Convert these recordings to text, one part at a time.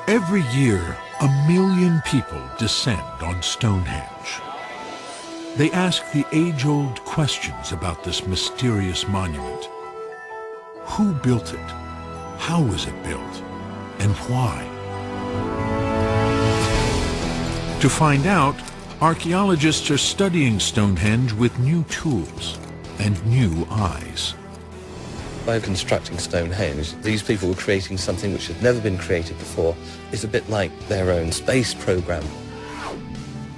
Every year, 1 million people descend on Stonehenge. They ask the age-old questions about this mysterious monument. Who built it? How was it built? And why? To find out, archaeologists are studying Stonehenge with new tools and new eyes. By constructing Stonehenge, these people were creating something which had never been created before. It's a bit like their own space program.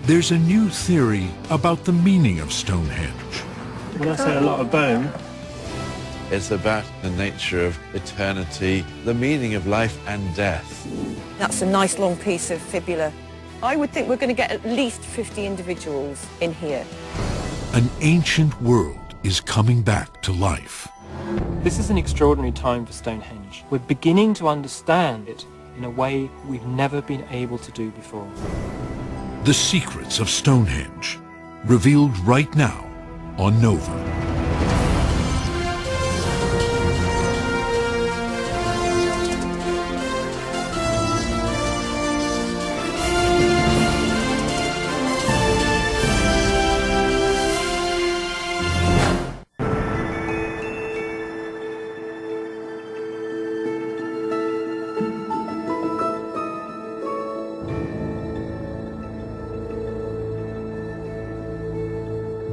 There's a new theory about the meaning of Stonehenge. When I say a lot of bone, it's about the nature of eternity, the meaning of life and death. That's a nice long piece of fibula. I would think we're going to get at least 50 individuals in here. An ancient world is coming back to life. this is an extraordinary time for Stonehenge. We're beginning to understand it in a way we've never been able to do before. The secrets of Stonehenge, revealed right now on Nova.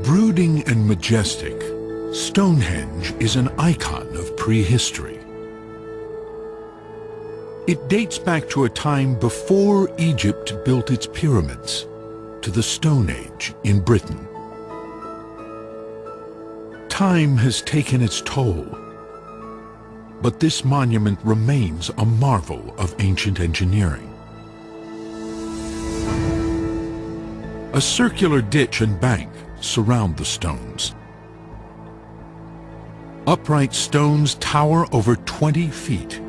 Brooding and majestic, Stonehenge is an icon of prehistory. It dates back to a time before Egypt built its pyramids, to the Stone Age in Britain. Time has taken its toll, but this monument remains a marvel of ancient engineering. A circular ditch and bank surround the stones. Upright stones tower over 20 feet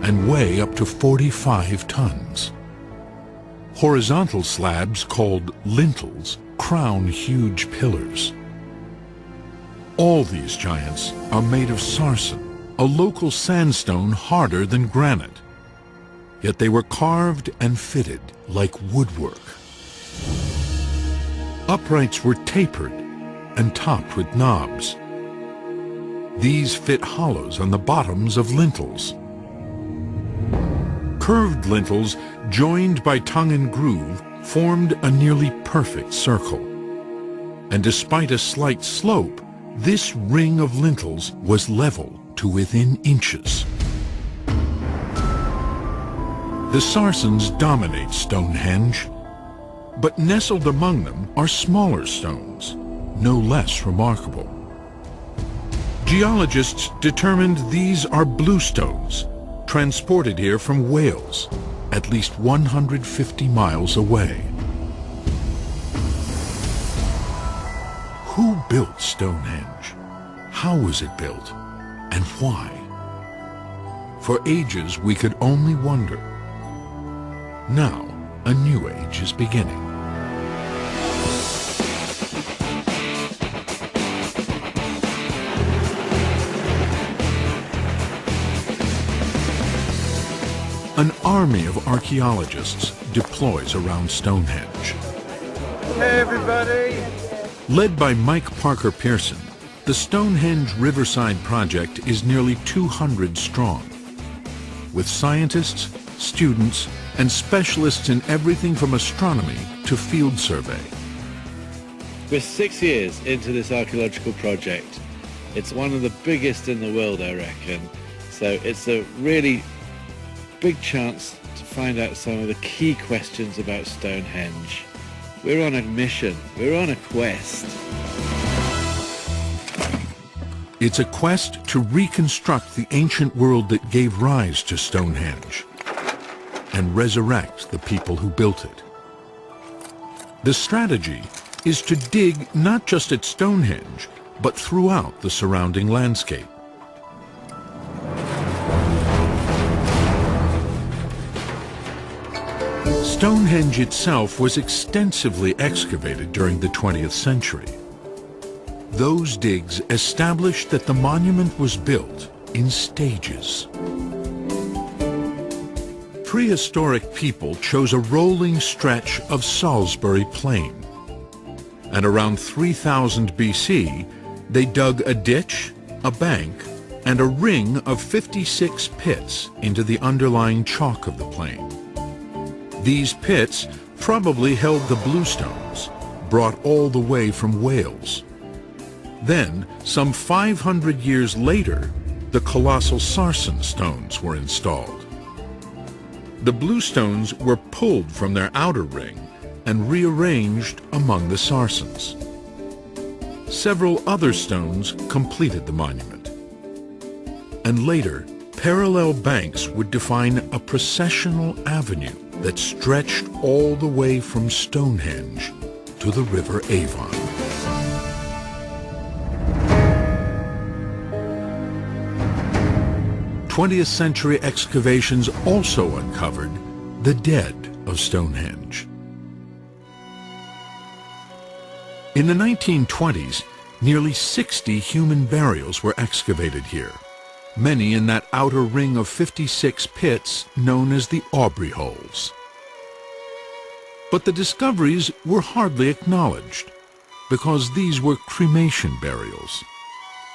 and weigh up to 45 tons. Horizontal slabs called lintels crown huge pillars. All these giants are made of sarsen, a local sandstone harder than granite. Yet they were carved and fitted like woodwork. Uprights were tapered and topped with knobs. These fit hollows on the bottoms of lintels. Curved lintels, joined by tongue and groove, formed a nearly perfect circle. And despite a slight slope, this ring of lintels was level to within inches. The sarsens dominate Stonehenge, but nestled among them are smaller stones, no less remarkable. Geologists determined these are bluestones, transported here from Wales, at least 150 miles away. Who built Stonehenge? How was it built? And why? For ages we could only wonder. Now, a new age is beginning. An army of archaeologists deploys around Stonehenge. Hey, everybody! Led by Mike Parker Pearson, the Stonehenge Riverside Project is nearly 200 strong, with scientists, students, and specialists in everything from astronomy to field survey. We're 6 years into this archaeological project. It's one of the biggest in the world, I reckon. So it's a really big chance to find out some of the key questions about Stonehenge. We're on a mission. We're on a quest. It's a quest to reconstruct the ancient world that gave rise to Stonehenge and resurrect the people who built it. The strategy is to dig not just at Stonehenge, but throughout the surrounding landscape. Stonehenge itself was extensively excavated during the 20th century. Those digs established that the monument was built in stages. prehistoric people chose a rolling stretch of Salisbury Plain. And around 3000 BC, they dug a ditch, a bank, and a ring of 56 pits into the underlying chalk of the plain. These pits probably held the bluestones, brought all the way from Wales. Then, some 500 years later, the colossal sarsen stones were installed. The bluestones were pulled from their outer ring and rearranged among the sarsens. Several other stones completed the monument. And later, parallel banks would define a processional avenue that stretched all the way from Stonehenge to the River Avon. 20th century excavations also uncovered the dead of Stonehenge. In the 1920s, nearly 60 human burials were excavated here, many in that outer ring of 56 pits known as the Aubrey Holes. But the discoveries were hardly acknowledged, because these were cremation burials.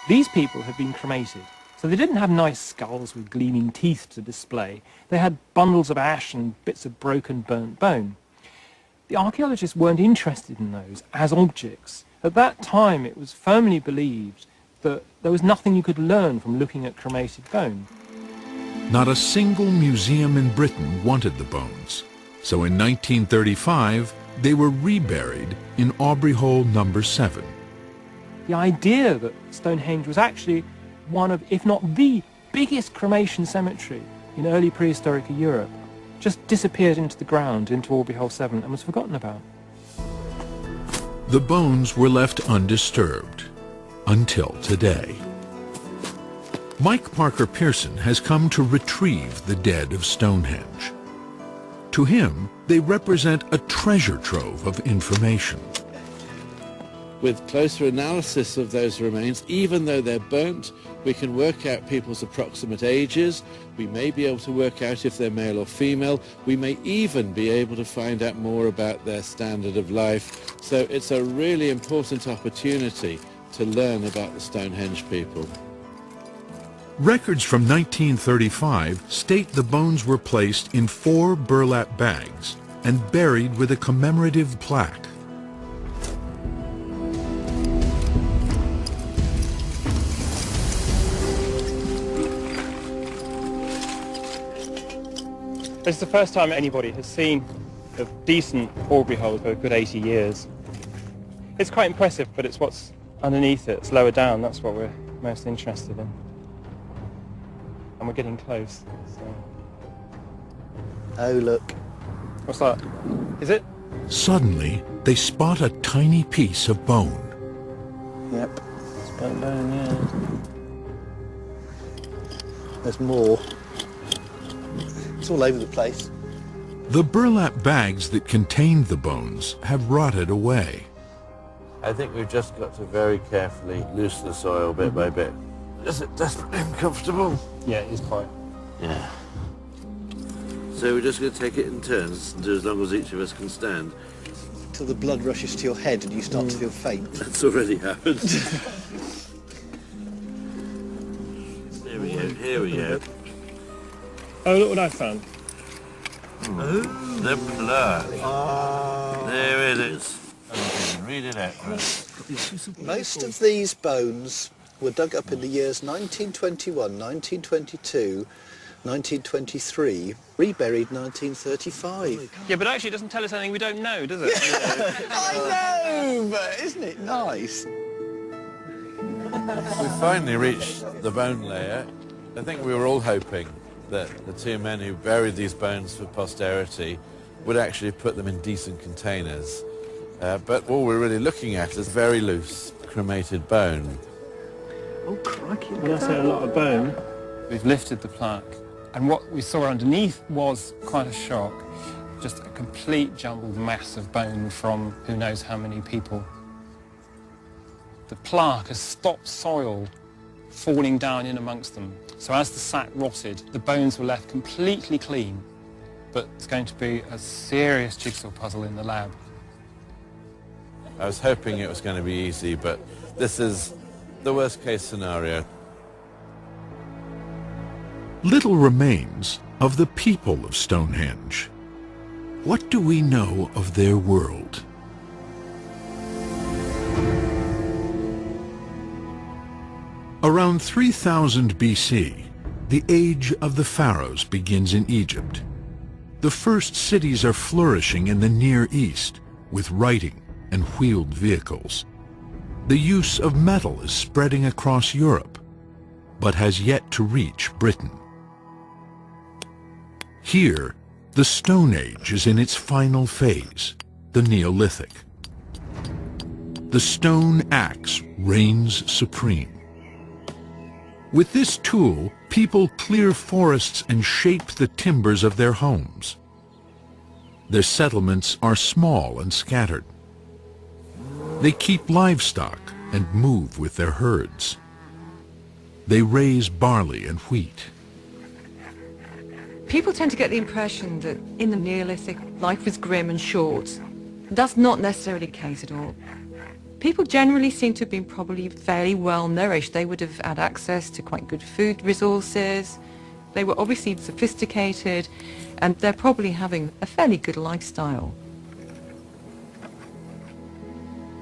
These people had been cremated, so they didn't have nice skulls with gleaming teeth to display. They had bundles of ash and bits of broken, burnt bone. The archaeologists weren't interested in those as objects. At that time, it was firmly believed that there was nothing you could learn from looking at cremated bone. Not a single museum in Britain wanted the bones, so in 1935, they were reburied in Aubrey Hole number 7. The idea that Stonehenge was actually one of, if not the biggest cremation cemetery in early prehistoric Europe, just disappeared into the ground, into Aubrey Hole 7, and was forgotten about. The bones were left undisturbed until today. Mike Parker Pearson has come to retrieve the dead of Stonehenge. To him, they represent a treasure trove of information. With closer analysis of those remains, even though they're burnt, we can work out people's approximate ages. We may be able to work out if they're male or female. We may even be able to find out more about their standard of life. So it's a really important opportunity to learn about the Stonehenge people. Records from 1935 state the bones were placed in 4 burlap bags and buried with a commemorative plaque. This is the first time anybody has seen a decent Aubrey hole for a good 80 years. It's quite impressive, but it's what's underneath it. It's lower down. That's what we're most interested in. And we're getting close. So. Oh, look. What's that? Is it? Suddenly, they spot a tiny piece of bone. Yep. It's burnt bone, yeah. There's more. It's all over the place. The burlap bags that contained the bones have rotted away. I think we've just got to very carefully loosen the soil bit by bit. Is it desperately uncomfortable? Yeah, it is quite. Yeah. So we're just going to take it in turns and do as long as each of us can stand. Till the blood rushes to your head and you start to feel faint. That's already happened. Here we go, here we go. Oh, look what I found. The plug. There it is. Read it out for us. Most of these bones were dug up in the years 1921, 1922, 1923, reburied 1935. Yeah, but actually it doesn't tell us anything we don't know, does it? I know, but isn't it nice? We finally reached the bone layer. I think we were all hoping that the 2 men who buried these bones for posterity would actually put them in decent containers. But all we're really looking at is very loose cremated bone. Oh, crikey. When I say a lot of bone, we've lifted the plaque, and what we saw underneath was quite a shock. Just a complete jumbled mass of bone from who knows how many people. The plaque has stopped soil falling down in amongst them. So as the sack rotted, the bones were left completely clean, but it's going to be a serious jigsaw puzzle in the lab. I was hoping it was going to be easy, but this is the worst case scenario. Little remains of the people of Stonehenge. What do we know of their world? Around 3000 BC, the age of the pharaohs begins in Egypt. The first cities are flourishing in the Near East with writing and wheeled vehicles. The use of metal is spreading across Europe, but has yet to reach Britain. Here, the Stone Age is in its final phase, the Neolithic. The stone axe reigns supreme. With this tool, people clear forests and shape the timbers of their homes. Their settlements are small and scattered. They keep livestock and move with their herds. They raise barley and wheat. People tend to get the impression that in the Neolithic, life was grim and short. That's not necessarily the case at all. People generally seem to have been probably fairly well nourished. They would have had access to quite good food resources. They were obviously sophisticated, and they're probably having a fairly good lifestyle.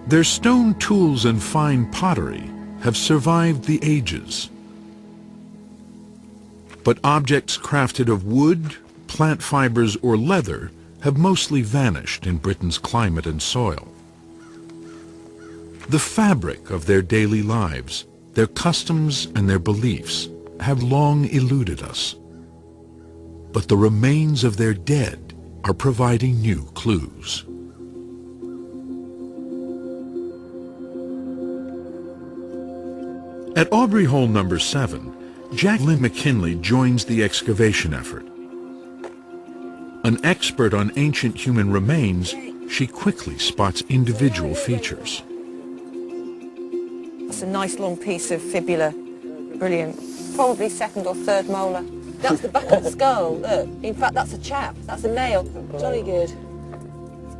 Their stone tools and fine pottery have survived the ages. But objects crafted of wood, plant fibers, or leather have mostly vanished in Britain's climate and soil. The fabric of their daily lives, their customs and their beliefs have long eluded us. But the remains of their dead are providing new clues. At Aubrey Hole number 7, Jacqueline McKinley joins the excavation effort. An expert on ancient human remains, she quickly spots individual features. It's a nice long piece of fibula. Brilliant. Probably second or third molar. That's the back of the skull. Look. In fact, that's a chap. That's a nail. Jolly good.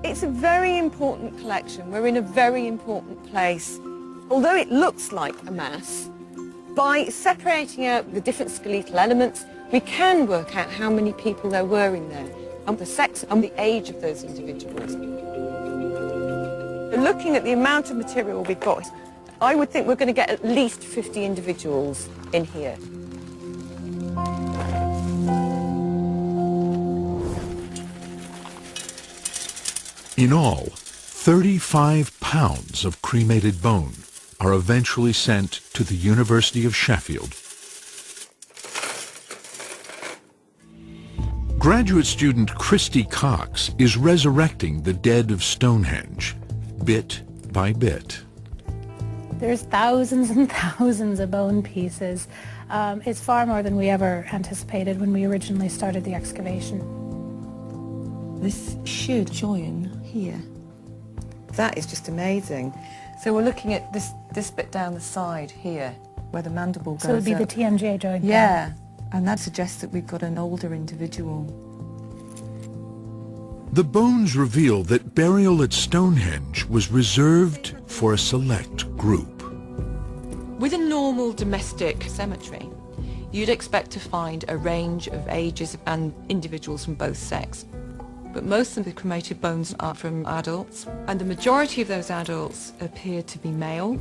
It's a very important collection. We're in a very important place. Although it looks like a mass, by separating out the different skeletal elements, we can work out how many people there were in there, and the sex and the age of those individuals. Looking at the amount of material we've got, I would think we're going to get at least 50 individuals in here. In all, 35 pounds of cremated bone are eventually sent to the University of Sheffield. Graduate student Christy Cox is resurrecting the dead of Stonehenge, bit by bit. There's thousands and thousands of bone pieces. It's far more than we ever anticipated when we originally started the excavation. This should join here. That is just amazing. So we're looking at this bit down the side here, where the mandible goes up. So it would be the TMJ joint. Yeah, and that suggests that we've got an older individual. The bones reveal that burial at Stonehenge was reserved for a select group. With a normal domestic cemetery, you'd expect to find a range of ages and individuals from both sexes. But most of the cremated bones are from adults, and the majority of those adults appear to be male,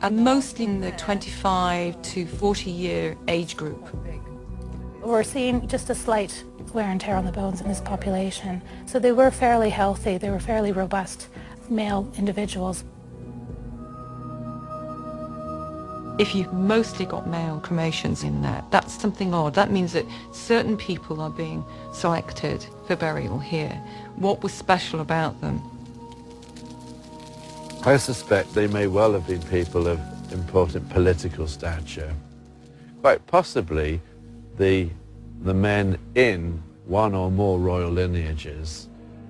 and mostly in the 25 to 40-year age group. We're seeing just a slight wear and tear on the bones in this population. So they were fairly healthy, they were fairly robust male individuals. If you've mostly got male cremations in there, that's something odd. That means that certain people are being selected for burial here. What was special about them? I suspect they may well have been people of important political stature. Quite possibly the men in one or more royal lineages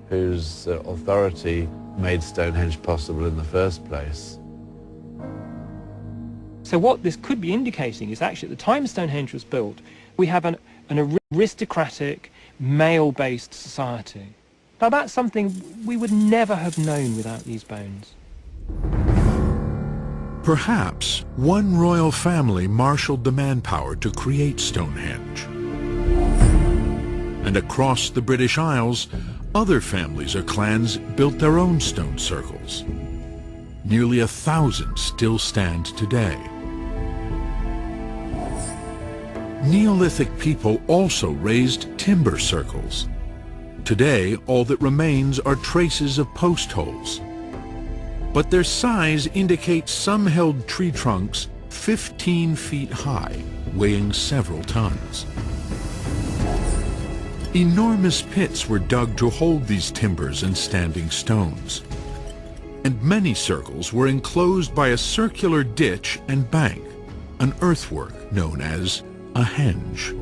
whose authority made Stonehenge possible in the first place. So what this could be indicating is actually at the time Stonehenge was built, we have an aristocratic, male-based society. Now that's something we would never have known without these bones. Perhaps one royal family marshaled the manpower to create Stonehenge. And across the British Isles, other families or clans built their own stone circles. Nearly 1,000 still stand today. Neolithic people also raised timber circles. Today, all that remains are traces of post holes. But their size indicates some held tree trunks 15 feet high, weighing several tons. Enormous pits were dug to hold these timbers and standing stones. And many circles were enclosed by a circular ditch and bank, an earthwork known as a henge.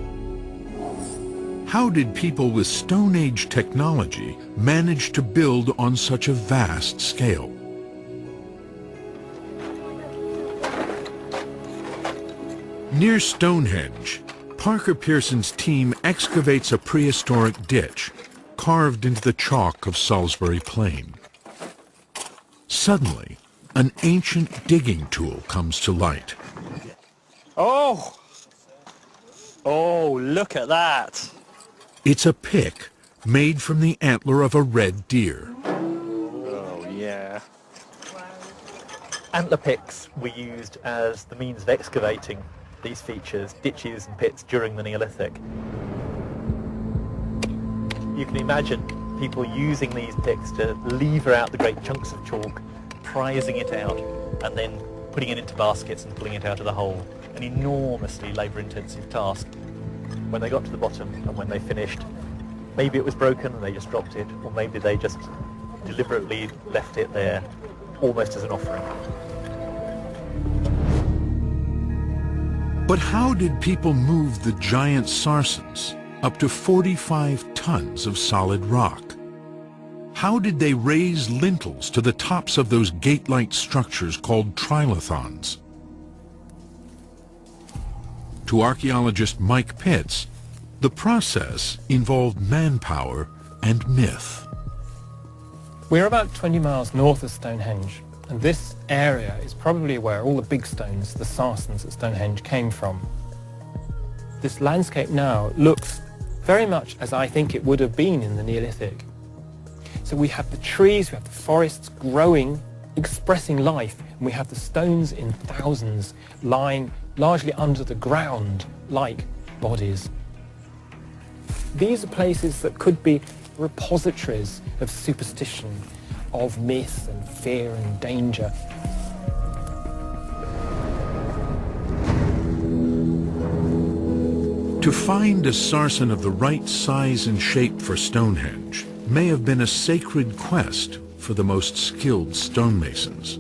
How did people with Stone Age technology manage to build on such a vast scale? Near Stonehenge, Parker Pearson's team excavates a prehistoric ditch carved into the chalk of Salisbury Plain. Suddenly, an ancient digging tool comes to light. Oh! Oh, look at that! It's a pick made from the antler of a red deer. Oh, yeah. Antler picks were used as the means of excavating these features, ditches and pits during the Neolithic. You can imagine people using these picks to lever out the great chunks of chalk, prizing it out, and then putting it into baskets and pulling it out of the hole. An enormously labour-intensive task. When they got to the bottom and when they finished, maybe it was broken and they just dropped it, or maybe they just deliberately left it there, almost as an offering. But how did people move the giant sarsens, up to 45 tons of solid rock? How did they raise lintels to the tops of those gate-like structures called trilithons? To archaeologist Mike Pitts, the process involved manpower and myth. We're about 20 miles north of Stonehenge, and this area is probably where all the big stones, the sarsens at Stonehenge, came from. This landscape now looks very much as I think it would have been in the Neolithic. So we have the trees, we have the forests growing, expressing life, and we have the stones in thousands lying largely under the ground like bodies. These are places that could be repositories of superstition, of myth and fear and danger. To find a sarsen of the right size and shape for Stonehenge may have been a sacred quest for the most skilled stonemasons.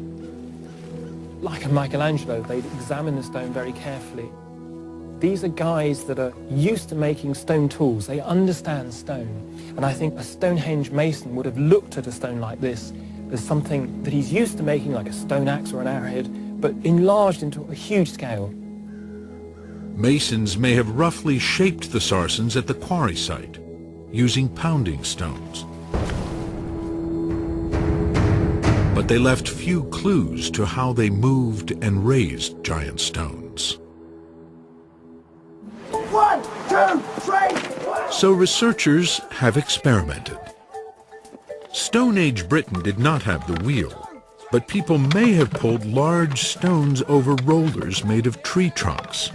Like a Michelangelo, they'd examine the stone very carefully. These are guys that are used to making stone tools. They understand stone. And I think a Stonehenge mason would have looked at a stone like this as something that he's used to making, like a stone axe or an arrowhead, but enlarged into a huge scale. Masons may have roughly shaped the sarsens at the quarry site, using pounding stones. But they left few clues to how they moved and raised giant stones. 1, 2, 3. So researchers have experimented. Stone Age Britain did not have the wheel, but people may have pulled large stones over rollers made of tree trunks.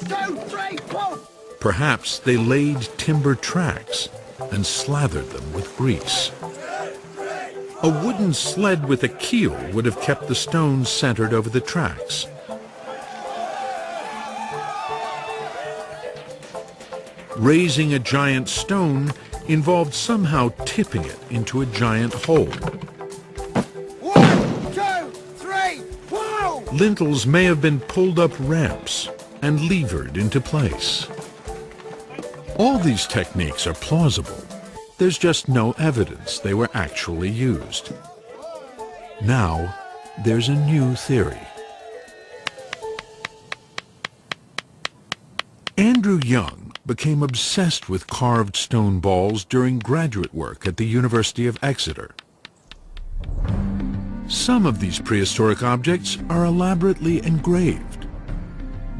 2, 3, 4. Perhaps they laid timber tracks and slathered them with grease. A wooden sled with a keel would have kept the stones centered over the tracks. Raising a giant stone involved somehow tipping it into a giant hole. 1, 2, 3, whoa! Lintels may have been pulled up ramps and levered into place. All these techniques are plausible. There's just no evidence they were actually used. Now, there's a new theory. Andrew Young, became obsessed with carved stone balls during graduate work at the University of Exeter. Some of these prehistoric objects are elaborately engraved,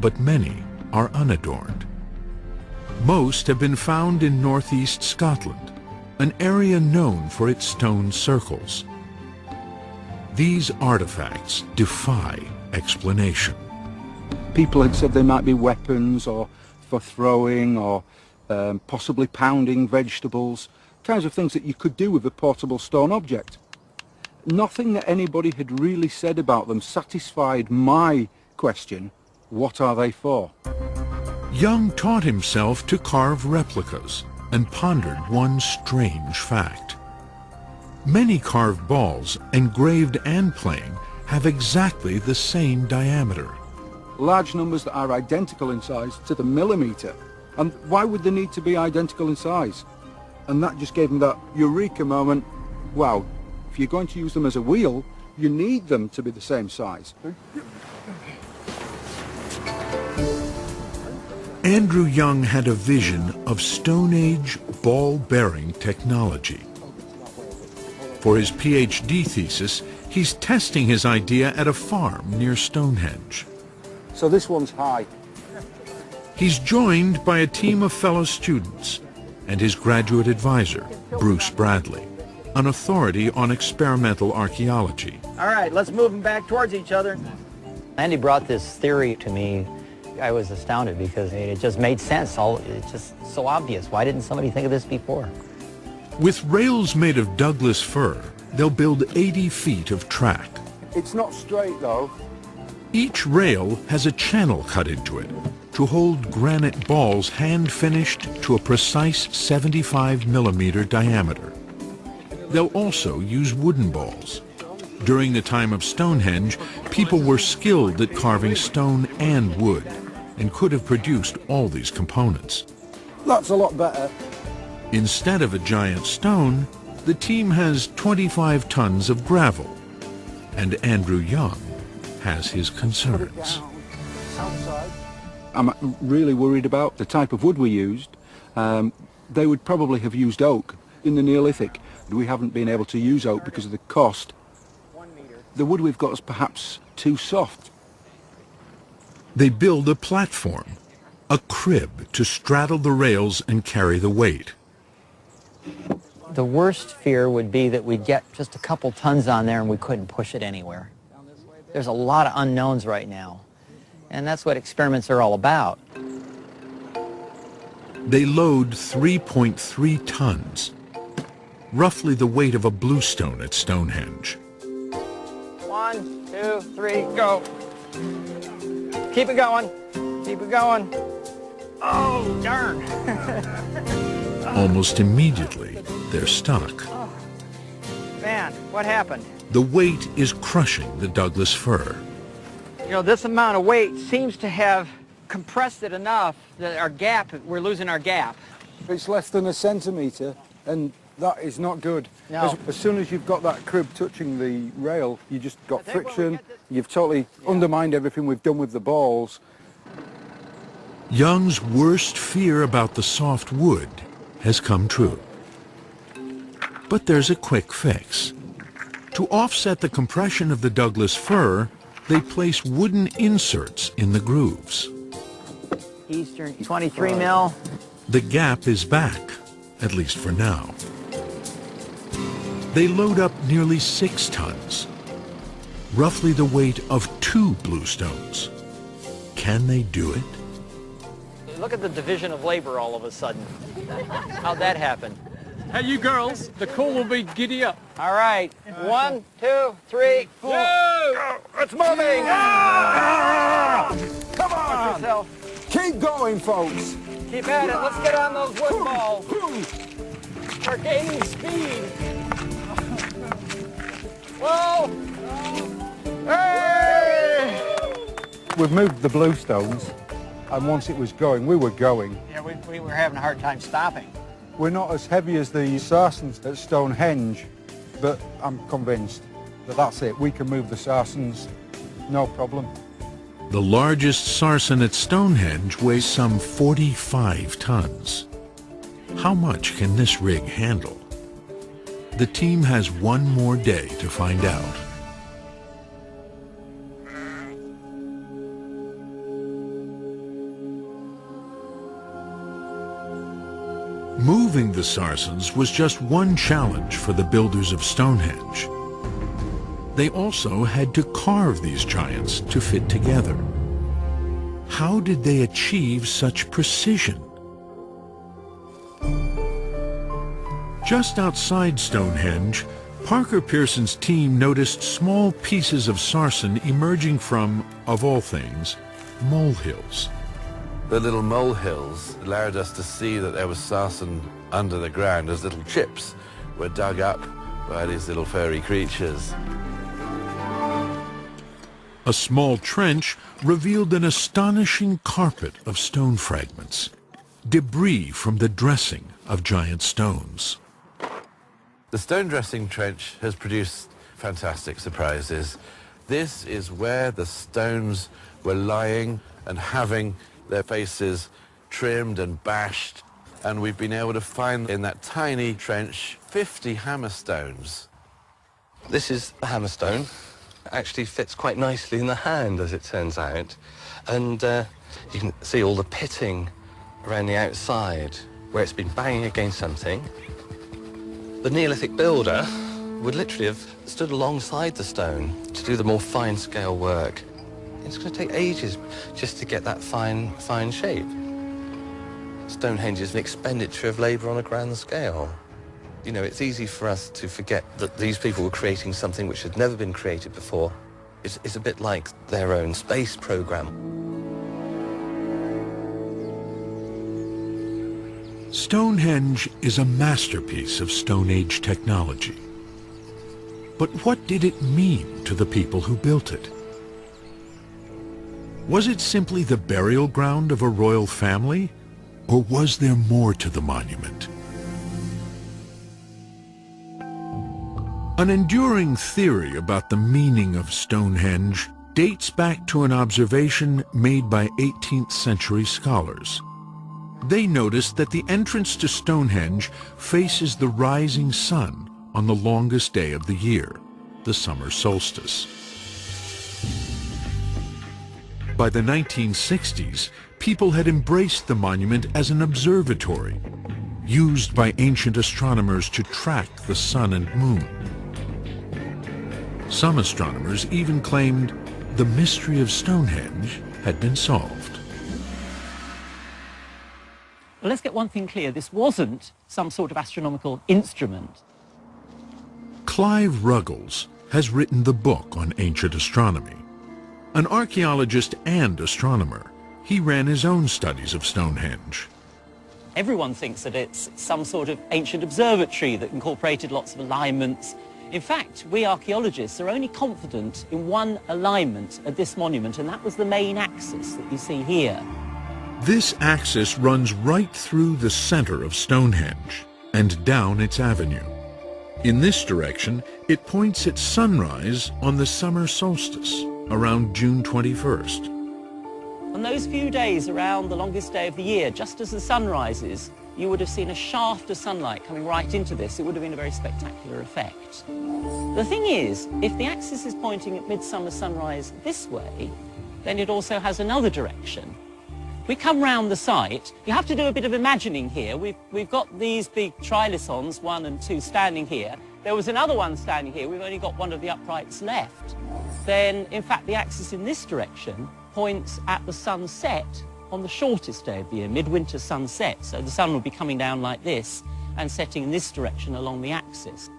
but many are unadorned. Most have been found in northeast Scotland, an area known for its stone circles. These artifacts defy explanation. People had said they might be weapons or for throwing or possibly pounding vegetables, kinds of things that you could do with a portable stone object. Nothing that anybody had really said about them satisfied my question, what are they for? Young taught himself to carve replicas and pondered one strange fact. Many carved balls, engraved and plain, have exactly the same diameter. Large numbers that are identical in size to the millimetre. And why would they need to be identical in size? And that just gave him that eureka moment. Wow, if you're going to use them as a wheel, you need them to be the same size. Andrew Young had a vision of Stone Age ball-bearing technology. For his PhD thesis, he's testing his idea at a farm near Stonehenge. So this one's high. He's joined by a team of fellow students and his graduate advisor, Bruce Bradley, an authority on experimental archaeology. All right, let's move them back towards each other. Andy brought this theory to me. I was astounded because it just made sense. It's just so obvious. Why didn't somebody think of this before? With rails made of Douglas fir, they'll build 80 feet of track. It's not straight though. Each rail has a channel cut into it to hold granite balls hand-finished to a precise 75 millimeter diameter. They'll also use wooden balls. During the time of Stonehenge, people were skilled at carving stone and wood and could have produced all these components. That's a lot better. Instead of a giant stone, the team has 25 tons of gravel, and Andrew Young has his concerns. I'm really worried about the type of wood we used. They would probably have used oak in the Neolithic. We haven't been able to use oak because of the cost. The wood we've got is perhaps too soft. They build a platform, a crib to straddle the rails and carry the weight. The worst fear would be that we'd get just a couple tons on there and we couldn't push it anywhere. There's a lot of unknowns right now, and that's what experiments are all about. They load 3.3 tons, roughly the weight of a bluestone at Stonehenge. 1, 2, 3, go. Keep it going. Keep it going. Oh, darn. Almost immediately, they're stuck. Oh, man, what happened? The weight is crushing the Douglas fir. You know, this amount of weight seems to have compressed it enough that our gap, we're losing our gap. It's less than a centimetre, and that is not good. No. As soon as you've got that crib touching the rail, you just got friction. You've totally undermined everything we've done with the balls. Young's worst fear about the soft wood has come true. But there's a quick fix. To offset the compression of the Douglas fir, they place wooden inserts in the grooves. Eastern 23 mil. The gap is back, at least for now. They load up nearly 6 tons, roughly the weight of 2 bluestones. Can they do it? Look at the division of labor all of a sudden. How'd that happen? Hey, you girls, the call will be giddy up. All right. 1, 2, 3, 4. Go! It's moving! Ah! Come on! Watch yourself. Keep going, folks! Keep at it. Let's get on those wood balls. We're gaining speed. Whoa! Hey! We've moved the bluestones, and once it was going, we were going. Yeah, we were having a hard time stopping. We're not as heavy as the Sarsens at Stonehenge, but I'm convinced that that's it. We can move the Sarsens, no problem. The largest sarsen at Stonehenge weighs some 45 tons. How much can this rig handle? The team has one more day to find out. Moving the sarsens was just one challenge for the builders of Stonehenge. They also had to carve these giants to fit together. How did they achieve such precision? Just outside Stonehenge, Parker Pearson's team noticed small pieces of sarsen emerging from, of all things, molehills. The little molehills allowed us to see that there was sarsen under the ground as little chips were dug up by these little furry creatures. A small trench revealed an astonishing carpet of stone fragments, debris from the dressing of giant stones. The stone dressing trench has produced fantastic surprises. This is where the stones were lying and having their faces trimmed and bashed, and we've been able to find in that tiny trench 50 hammerstones. This is a hammerstone. Actually fits quite nicely in the hand, as it turns out, and you can see all the pitting around the outside where it's been banging against something. The Neolithic builder would literally have stood alongside the stone to do the more fine-scale work. It's going to take ages just to get that fine shape. Stonehenge is an expenditure of labour on a grand scale. You know, it's easy for us to forget that these people were creating something which had never been created before. It's a bit like their own space program. Stonehenge is a masterpiece of Stone Age technology. But what did it mean to the people who built it? Was it simply the burial ground of a royal family, or was there more to the monument? An enduring theory about the meaning of Stonehenge dates back to an observation made by 18th century scholars. They noticed that the entrance to Stonehenge faces the rising sun on the longest day of the year, the summer solstice. By the 1960s, people had embraced the monument as an observatory, used by ancient astronomers to track the sun and moon. Some astronomers even claimed the mystery of Stonehenge had been solved. Well, let's get one thing clear. This wasn't some sort of astronomical instrument. Clive Ruggles has written the book on ancient astronomy. An archaeologist and astronomer, he ran his own studies of Stonehenge. Everyone thinks that it's some sort of ancient observatory that incorporated lots of alignments. In fact, we archaeologists are only confident in one alignment at this monument, and that was the main axis that you see here. This axis runs right through the center of Stonehenge and down its avenue. In this direction, it points at sunrise on the summer solstice, around June 21st. On those few days around the longest day of the year, just as the sun rises, you would have seen a shaft of sunlight coming right into this. It would have been a very spectacular effect. The thing is, if the axis is pointing at midsummer sunrise this way, then it also has another direction. We come round the site. You have to do a bit of imagining here. We've got these big trilithons, 1 and 2, standing here. There was another one standing here. We've only got one of the uprights left. Then, in fact, the axis in this direction points at the sunset on the shortest day of the year, midwinter sunset. So the sun will be coming down like this and setting in this direction along the axis.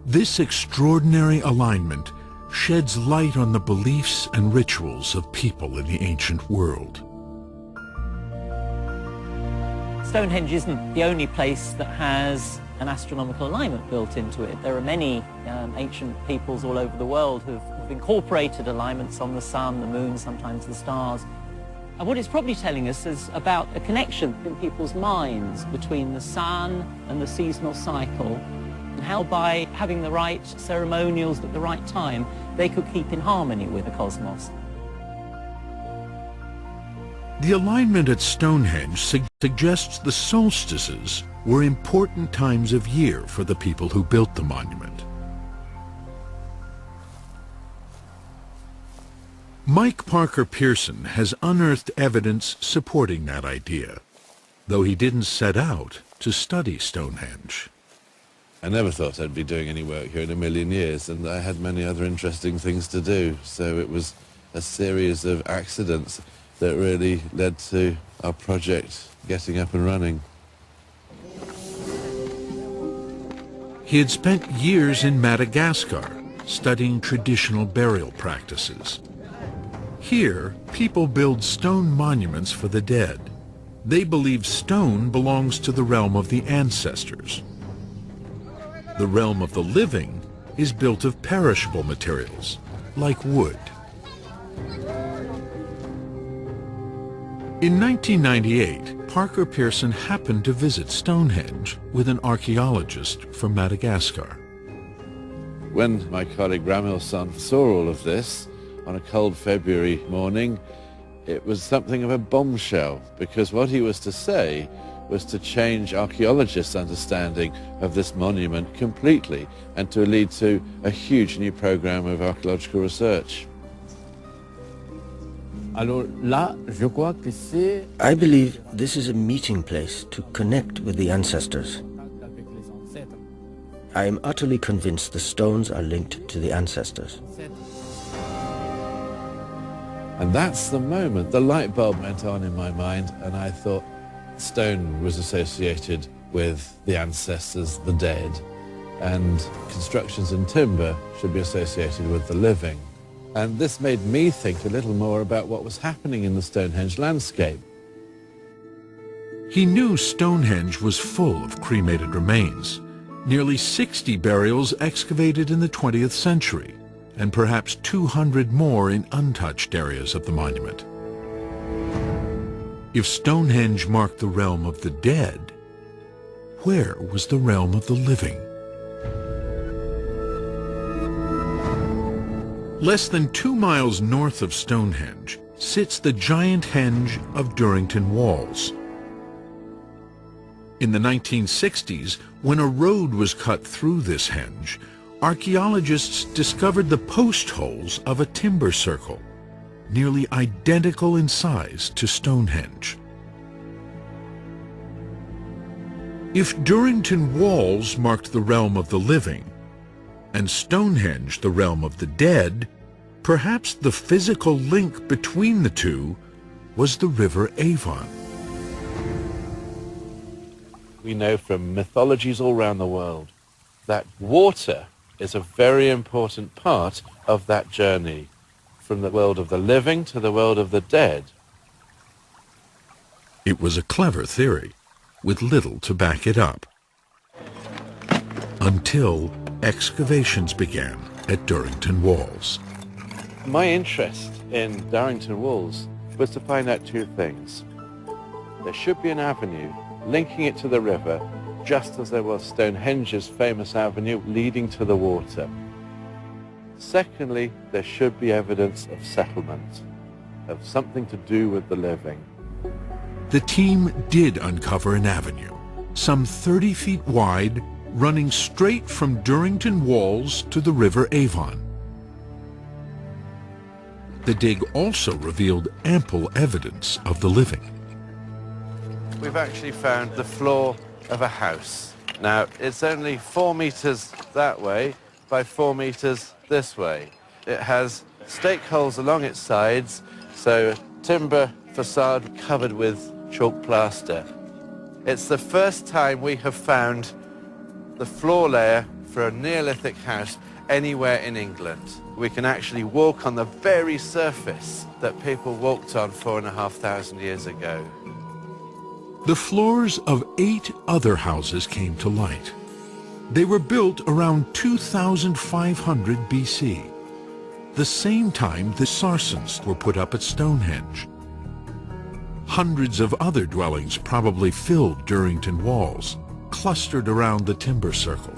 This extraordinary alignment sheds light on the beliefs and rituals of people in the ancient world. Stonehenge isn't the only place that has an astronomical alignment built into it. There are many ancient peoples all over the world who've incorporated alignments on the sun, the moon, sometimes the stars. And what it's probably telling us is about a connection in people's minds between the sun and the seasonal cycle, how by having the right ceremonials at the right time, they could keep in harmony with the cosmos. The alignment at Stonehenge suggests the solstices were important times of year for the people who built the monument. Mike Parker Pearson has unearthed evidence supporting that idea, though he didn't set out to study Stonehenge. I never thought I'd be doing any work here in a million years, and I had many other interesting things to do, so it was a series of accidents that really led to our project getting up and running. He had spent years in Madagascar studying traditional burial practices. Here, people build stone monuments for the dead. They believe stone belongs to the realm of the ancestors. The realm of the living is built of perishable materials, like wood. In 1998, Parker Pearson happened to visit Stonehenge with an archaeologist from Madagascar. When my colleague Ramilson saw all of this on a cold February morning, it was something of a bombshell, because what he was to say was to change archaeologists' understanding of this monument completely and to lead to a huge new program of archaeological research. I believe this is a meeting place to connect with the ancestors. I am utterly convinced the stones are linked to the ancestors. And that's the moment the light bulb went on in my mind, and I thought stone was associated with the ancestors, the dead, and constructions in timber should be associated with the living. And this made me think a little more about what was happening in the Stonehenge landscape. He knew Stonehenge was full of cremated remains, nearly 60 burials excavated in the 20th century, and perhaps 200 more in untouched areas of the monument. If Stonehenge marked the realm of the dead, where was the realm of the living? Less than 2 miles north of Stonehenge sits the giant henge of Durrington Walls. In the 1960s, when a road was cut through this henge, archaeologists discovered the post holes of a timber circle, nearly identical in size to Stonehenge. If Durrington Walls marked the realm of the living, and Stonehenge the realm of the dead, perhaps the physical link between the two was the River Avon. We know from mythologies all around the world that water is a very important part of that journey, from the world of the living to the world of the dead. It was a clever theory, with little to back it up. Until excavations began at Durrington Walls. My interest in Durrington Walls was to find out two things. There should be an avenue linking it to the river, just as there was Stonehenge's famous avenue leading to the water. Secondly, there should be evidence of settlement, of something to do with the living. The team did uncover an avenue, some 30 feet wide, running straight from Durrington Walls to the River Avon. The dig also revealed ample evidence of the living. We've actually found the floor of a house. Now, it's only 4 meters that way by 4 meters this way. It has stake holes along its sides, so timber facade covered with chalk plaster. It's the first time we have found the floor layer for a Neolithic house anywhere in England. We can actually walk on the very surface that people walked on 4,500 years ago. The floors of 8 other houses came to light. They were built around 2500 BC, the same time the Sarsens were put up at Stonehenge. Hundreds of other dwellings probably filled Durrington Walls, clustered around the timber circle.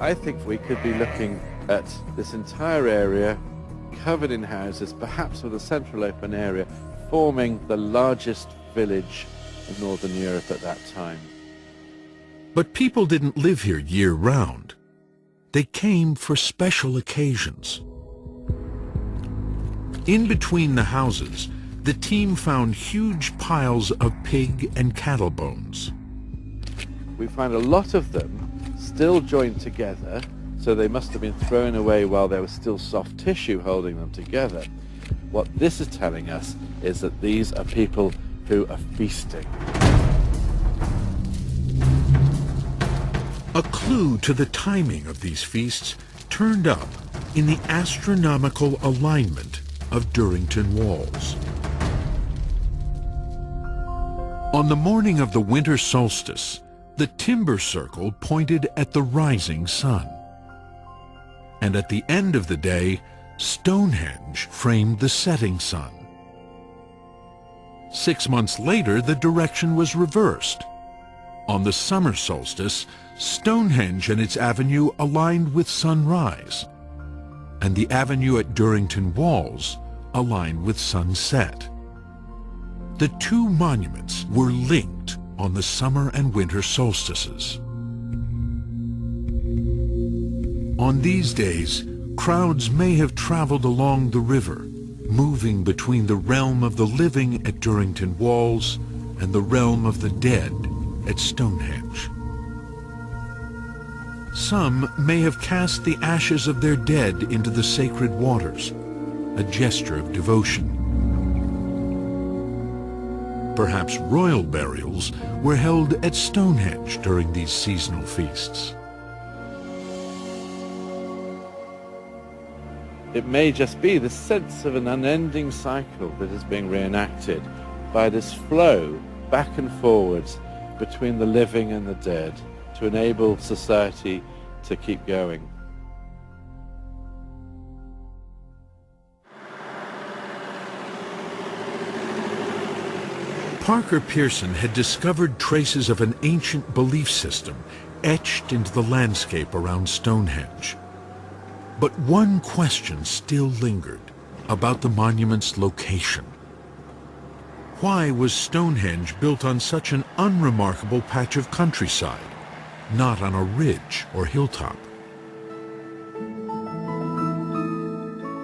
I think we could be looking at this entire area covered in houses, perhaps with a central open area, forming the largest village in Northern Europe at that time. But people didn't live here year-round. They came for special occasions. In between the houses, the team found huge piles of pig and cattle bones. We find a lot of them still joined together, so they must have been thrown away while there was still soft tissue holding them together. What this is telling us is that these are people who are feasting. A clue to the timing of these feasts turned up in the astronomical alignment of Durrington walls. On the morning of the winter solstice, the timber circle pointed at the rising sun. And at the end of the day, Stonehenge framed the setting sun. 6 months later, the direction was reversed. On the summer solstice, Stonehenge and its avenue aligned with sunrise, and the avenue at Durrington Walls aligned with sunset. The two monuments were linked on the summer and winter solstices. On these days, crowds may have traveled along the river, moving between the realm of the living at Durrington Walls and the realm of the dead at Stonehenge. Some may have cast the ashes of their dead into the sacred waters, a gesture of devotion. Perhaps royal burials were held at Stonehenge during these seasonal feasts. It may just be the sense of an unending cycle that is being reenacted by this flow back and forwards between the living and the dead to enable society to keep going. Parker Pearson had discovered traces of an ancient belief system etched into the landscape around Stonehenge. But one question still lingered about the monument's location. Why was Stonehenge built on such an unremarkable patch of countryside, not on a ridge or hilltop?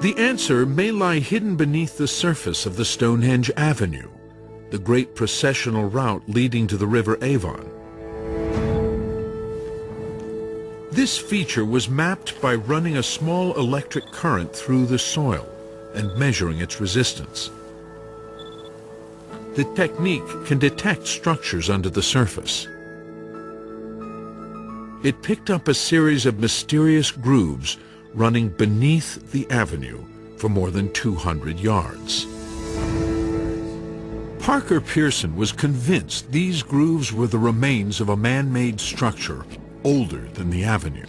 The answer may lie hidden beneath the surface of the Stonehenge Avenue, the great processional route leading to the River Avon. This feature was mapped by running a small electric current through the soil and measuring its resistance. The technique can detect structures under the surface. It picked up a series of mysterious grooves running beneath the avenue for more than 200 yards. Parker Pearson was convinced these grooves were the remains of a man-made structure older than the avenue.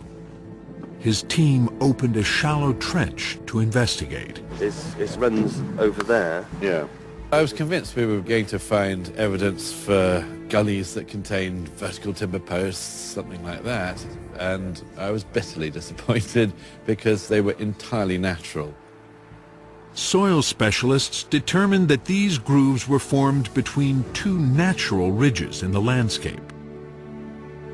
His team opened a shallow trench to investigate. It runs over there. Yeah. I was convinced we were going to find evidence for gullies that contained vertical timber posts, something like that, and I was bitterly disappointed because they were entirely natural. Soil specialists determined that these grooves were formed between two natural ridges in the landscape.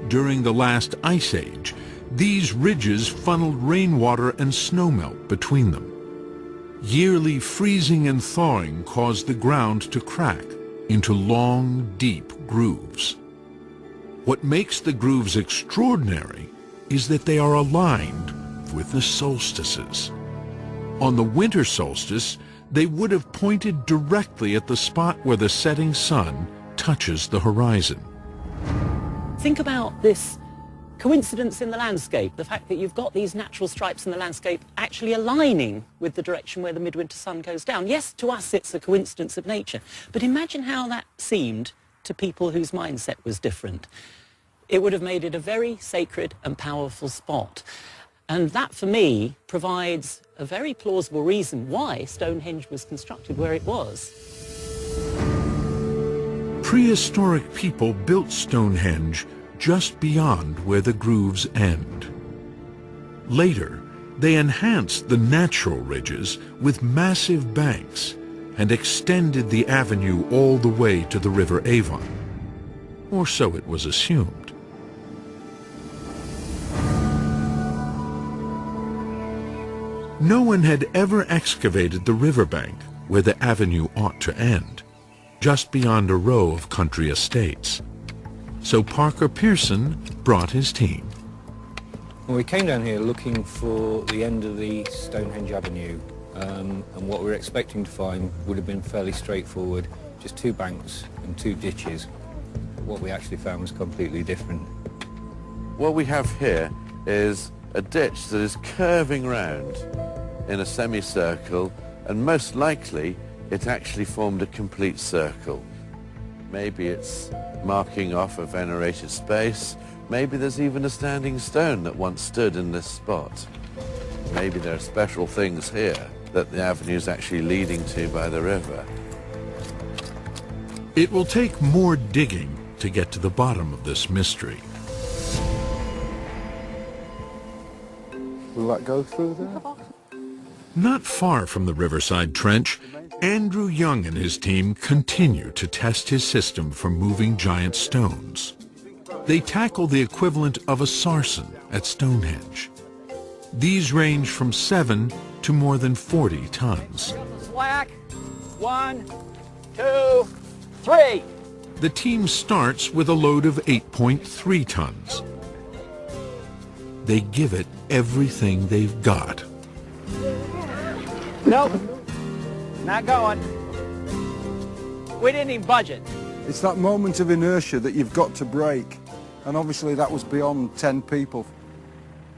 During the last ice age, these ridges funneled rainwater and snowmelt between them. Yearly freezing and thawing caused the ground to crack into long, deep grooves. What makes the grooves extraordinary is that they are aligned with the solstices. On the winter solstice, they would have pointed directly at the spot where the setting sun touches the horizon. Think about this coincidence in the landscape, the fact that you've got these natural stripes in the landscape actually aligning with the direction where the midwinter sun goes down. Yes, to us it's a coincidence of nature, but imagine how that seemed to people whose mindset was different. It would have made it a very sacred and powerful spot. And that, for me, provides a very plausible reason why Stonehenge was constructed where it was. Prehistoric people built Stonehenge just beyond where the grooves end. Later, they enhanced the natural ridges with massive banks and extended the avenue all the way to the River Avon. Or so it was assumed. No one had ever excavated the riverbank where the avenue ought to end, just beyond a row of country estates. So Parker Pearson brought his team. Well, we came down here looking for the end of the Stonehenge Avenue, and what we were expecting to find would have been fairly straightforward, just two banks and two ditches. What we actually found was completely different. What we have here is a ditch that is curving round in a semicircle, and most likely it actually formed a complete circle. Maybe it's marking off a venerated space. Maybe there's even a standing stone that once stood in this spot. Maybe there are special things here that the avenue is actually leading to by the river. It will take more digging to get to the bottom of this mystery. Will that go through there? Not far from the Riverside Trench, Andrew Young and his team continue to test his system for moving giant stones. They tackle the equivalent of a sarsen at Stonehenge. These range from 7 to more than 40 tons. Slack. 1, 2, 3. The team starts with a load of 8.3 tons. They give it everything they've got. Nope. Not going. We didn't even budget. It's that moment of inertia that you've got to break. And obviously that was beyond 10 people.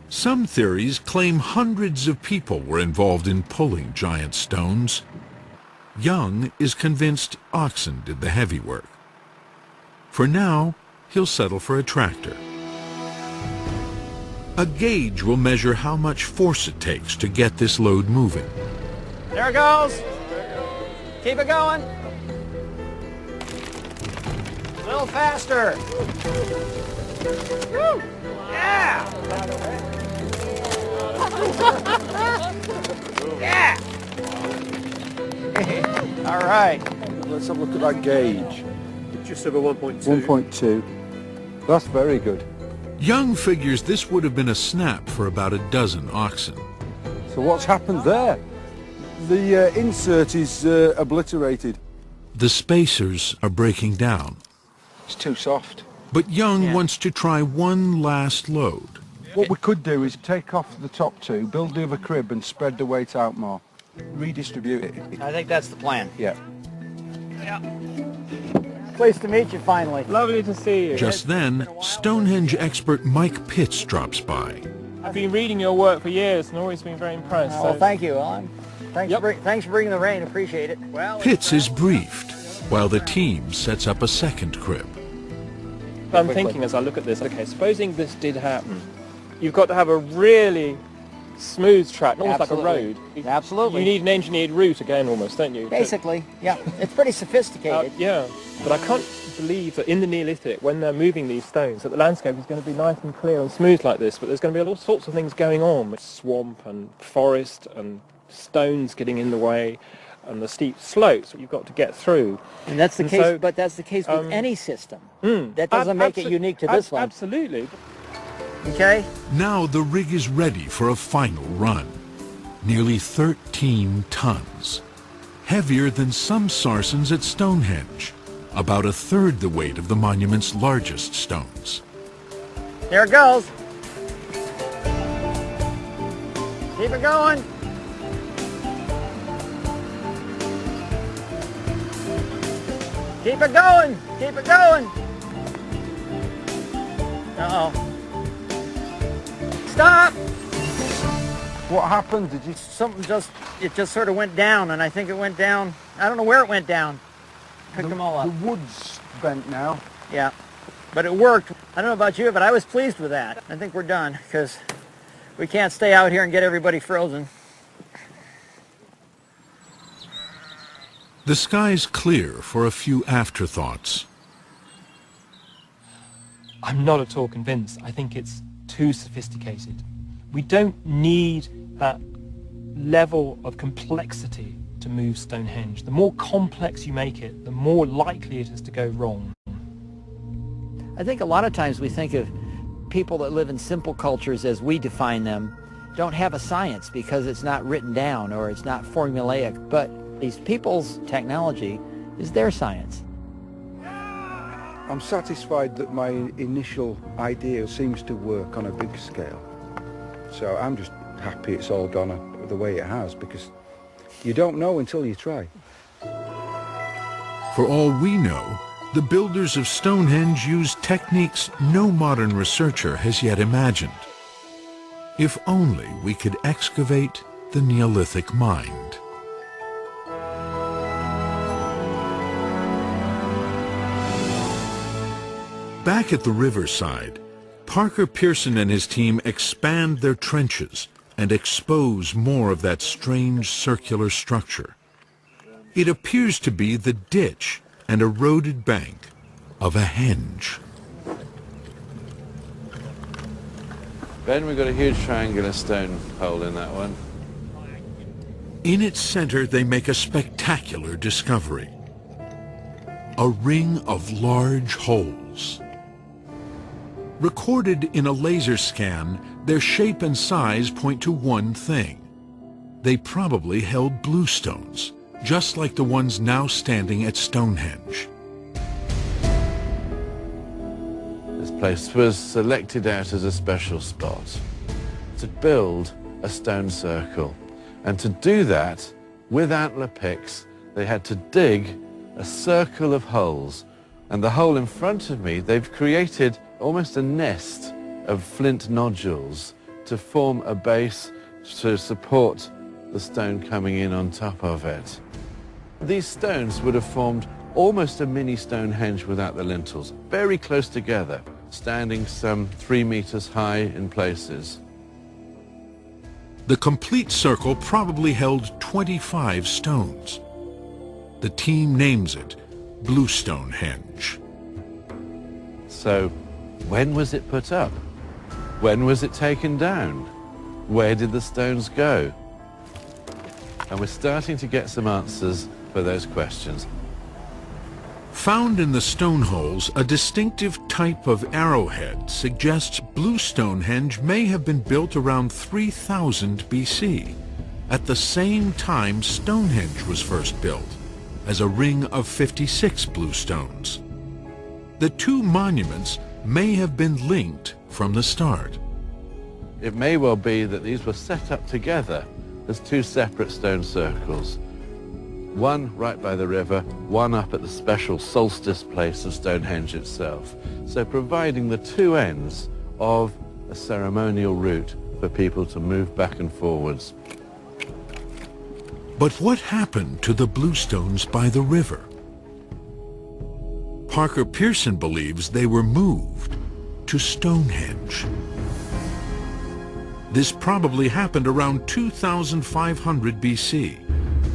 Some theories claim hundreds of people were involved in pulling giant stones. Young is convinced oxen did the heavy work. For now, he'll settle for a tractor. A gauge will measure how much force it takes to get this load moving. There it goes. Keep it going. A little faster. Woo. Yeah. Yeah. All right. Let's have a look at that gauge. Just over 1.2. 1.2. That's very good. Young figures this would have been a snap for about a dozen oxen. So what's happened there? The insert is obliterated. The spacers are breaking down. It's too soft. But Young wants to try one last load. What we could do is take off the top two, build the other crib and spread the weight out more. Redistribute it. I think that's the plan. Yeah. Yeah. Pleased to meet you finally. Lovely to see you. Just then, Stonehenge expert Mike Pitts drops by. I've been reading your work for years and always been very impressed. Well, thank you. Thanks for bringing the rain. Appreciate it. Well, Pitts is briefed, while the team sets up a second crib. I'm thinking as I look at this, okay, supposing this did happen, you've got to have a really smooth track, almost like a road. Absolutely. You need an engineered route again, almost, don't you? Basically, yeah. It's pretty sophisticated. Yeah, but I can't believe that in the Neolithic, when they're moving these stones, that the landscape is going to be nice and clear and smooth like this, but there's going to be all sorts of things going on, with swamp and forest and stones getting in the way and the steep slopes that you've got to get through. And that's the case, so, but that's the case with any system. That doesn't make it unique to this one. Absolutely. Okay. Now the rig is ready for a final run. Nearly 13 tons. Heavier than some sarsens at Stonehenge. About a third the weight of the monument's largest stones. There it goes. Keep it going. Keep it going. Keep it going. Uh-oh. Stop! What happened? Did you... It just sort of went down, and I think it went down. I don't know where it went down. Picked them all up. The wood's bent now. Yeah, but it worked. I don't know about you, but I was pleased with that. I think we're done, because we can't stay out here and get everybody frozen. The sky's clear for a few afterthoughts. I'm not at all convinced. I think it's too sophisticated. We don't need that level of complexity to move Stonehenge. The more complex you make it, the more likely it is to go wrong. I think a lot of times we think of people that live in simple cultures as we define them don't have a science because it's not written down or it's not formulaic, but these people's technology is their science. I'm satisfied that my initial idea seems to work on a big scale. So I'm just happy it's all gone the way it has, because you don't know until you try. For all we know, the builders of Stonehenge used techniques no modern researcher has yet imagined. If only we could excavate the Neolithic mind. Back at the riverside, Parker Pearson and his team expand their trenches and expose more of that strange circular structure. It appears to be the ditch and eroded bank of a henge. Ben, we've got a huge triangular stone hole in that one. In its center, they make a spectacular discovery. A ring of large holes. Recorded in a laser scan, their shape and size point to one thing. They probably held bluestones, just like the ones now standing at Stonehenge. This place was selected out as a special spot to build a stone circle. And to do that, with antler picks, they had to dig a circle of holes. And the hole in front of me, they've created almost a nest of flint nodules to form a base to support the stone coming in on top of it. These stones would have formed almost a mini Stonehenge without the lintels, very close together, standing some 3 meters high in places. The complete circle probably held 25 stones. The team names it Blue Stonehenge. So, when was it put up? When was it taken down? Where did the stones go? And we're starting to get some answers for those questions. Found in the stone holes, a distinctive type of arrowhead suggests Blue Stonehenge may have been built around 3000 BC, at the same time Stonehenge was first built, as a ring of 56 blue stones. The two monuments may have been linked from the start. It may well be that these were set up together as two separate stone circles. One right by the river, one up at the special solstice place of Stonehenge itself. So providing the two ends of a ceremonial route for people to move back and forwards. But what happened to the blue stones by the river? Parker Pearson believes they were moved to Stonehenge. This probably happened around 2500 BC,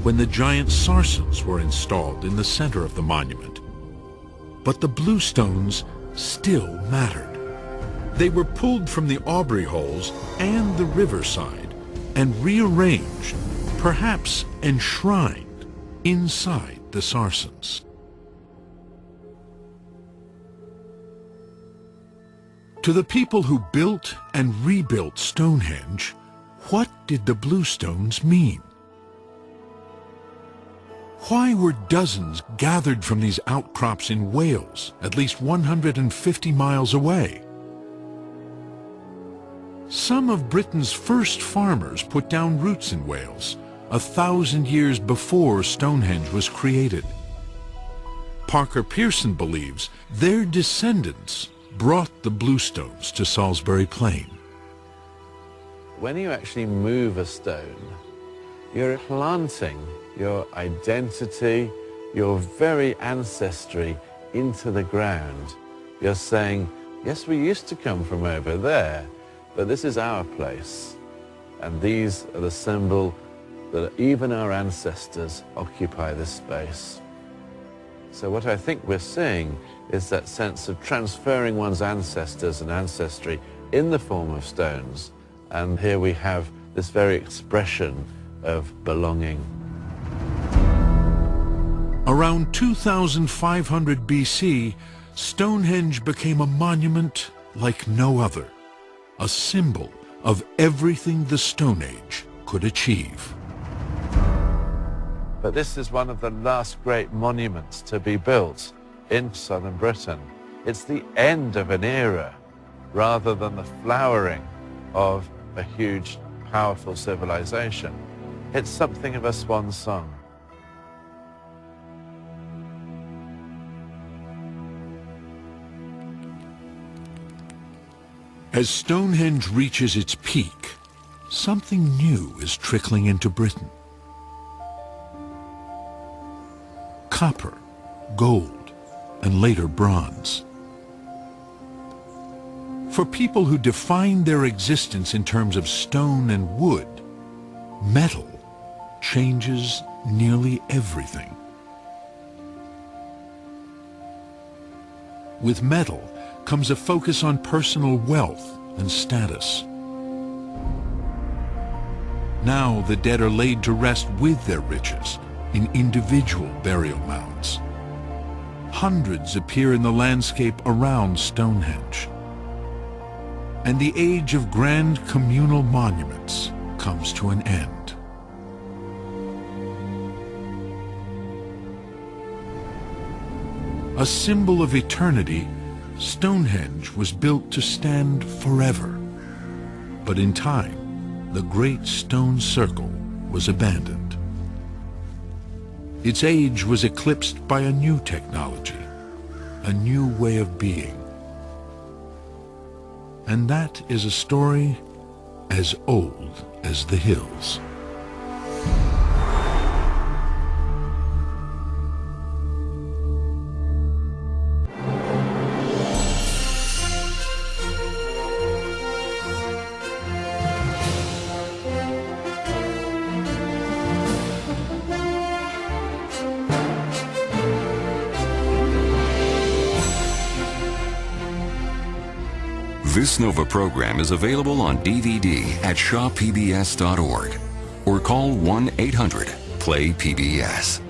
when the giant sarsens were installed in the center of the monument. But the blue stones still mattered. They were pulled from the Aubrey holes and the riverside and rearranged, perhaps enshrined, inside the sarsens. To the people who built and rebuilt Stonehenge, what did the blue stones mean? Why were dozens gathered from these outcrops in Wales, at least 150 miles away? Some of Britain's first farmers put down roots in Wales, 1,000 years before Stonehenge was created. Parker Pearson believes their descendants brought the blue stones to Salisbury Plain. When you actually move a stone, you're planting your identity, your very ancestry into the ground. You're saying, yes, we used to come from over there, but this is our place. And these are the symbol that even our ancestors occupy this space. So what I think we're seeing is that sense of transferring one's ancestors and ancestry in the form of stones And here we have this very expression of belonging. Around 2500 BC, Stonehenge became a monument like no other, a symbol of everything the Stone Age could achieve. But this is one of the last great monuments to be built in southern Britain. It's the end of an era rather than the flowering of a huge, powerful civilization. It's something of a swan song. As Stonehenge reaches its peak, something new is trickling into Britain. Copper, gold, and later bronze. For people who define their existence in terms of stone and wood, metal changes nearly everything. With metal comes a focus on personal wealth and status. Now the dead are laid to rest with their riches in individual burial mounds. Hundreds appear in the landscape around Stonehenge. And the age of grand communal monuments comes to an end. A symbol of eternity, Stonehenge was built to stand forever. But in time, the great stone circle was abandoned. Its age was eclipsed by a new technology, a new way of being. And that is a story as old as the hills. This Nova program is available on DVD at shawpbs.org or call 1-800-PLAY-PBS.